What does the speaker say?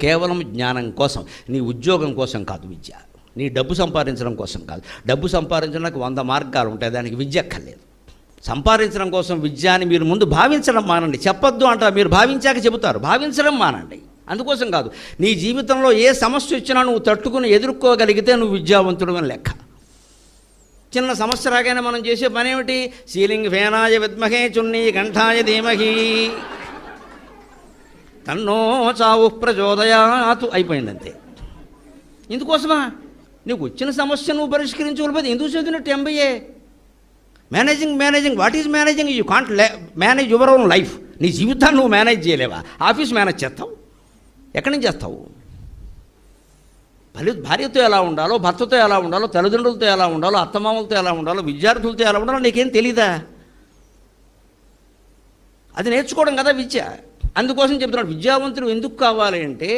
కేవలం జ్ఞానం కోసం, నీ ఉద్యోగం కోసం కాదు విద్య, నీ డబ్బు సంపాదించడం కోసం కాదు. డబ్బు సంపాదించడానికి 100 మార్గాలు ఉంటాయి, దానికి విద్య అక్కర్లేదు. సంపాదించడం కోసం విద్య అని మీరు ముందు భావించడం మానండి. చెప్పొద్దు అంటారు, మీరు భావించాక చెబుతారు, భావించడం మానండి. అందుకోసం కాదు, నీ జీవితంలో ఏ సమస్య వచ్చినా నువ్వు తట్టుకుని ఎదుర్కోగలిగితే నువ్వు విద్యావంతుడు అని లెక్క. చిన్న సమస్య రాగానే మనం చేసే పని ఏమిటి? సీలింగ్ ఫేనాయ విద్మహే చున్నీ కంఠాయ ధీమహి తన్నో చావు ప్రచోదయాతు అయిపోయింది అంతే. ఇందుకోసమా? నీకు వచ్చిన సమస్య నువ్వు పరిష్కరించుకోలేకపోతే ఎందుకు చదివినట్టు MBA? Managing what is managing? You can't manage your own life. నీ జీవితాన్ని నువ్వు మేనేజ్ చేయలేవా? ఆఫీస్ మేనేజ్ చేస్తావు, ఎక్కడి నుంచి చేస్తావు? భార్యతో ఎలా ఉండాలో, భర్తతో ఎలా ఉండాలో, తల్లిదండ్రులతో ఎలా ఉండాలో, అత్తమామలతో ఎలా ఉండాలో, విద్యార్థులతో ఎలా ఉండాలో నీకేం తెలీదా? అది నేర్చుకోవడం కదా విద్య. అందుకోసం చెప్తున్నాడు, విద్యావంతుడు ఎందుకు కావాలి అంటే